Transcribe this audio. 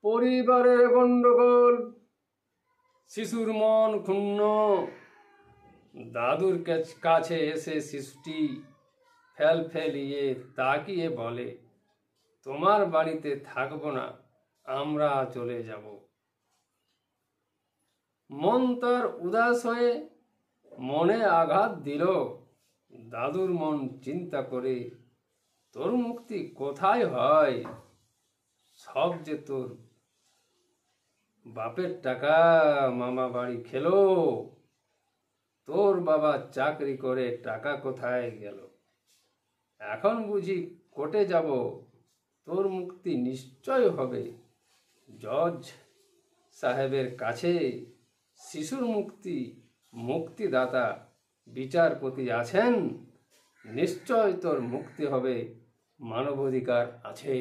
পরিবারের গন্ডগোল, শিশুর মন ক্ষুণ্ণ। দাদুর কাছে এসে শিশুটি ফেলিয়ে তাকিয়ে বলে, তোমার বাড়িতে থাকবো না, আমরা চলে যাব। মন তার উদাস হয়ে মনে আঘাত দিল। দাদুর মন চিন্তা করে, তোর মুক্তি কোথায় হয়? সব যে তোর বাপের টাকা মামা বাড়ি খেলো। তোর বাবা চাকরি করে টাকা কোথায় গেল? এখন বুঝি কোর্টে যাব, তোর মুক্তি নিশ্চয় হবে। জজ সাহেবের কাছে শিশুর মুক্তিদাতা বিচারপতি আছেন, নিশ্চয় তোর মুক্তি হবে, মানবাধিকার আছে।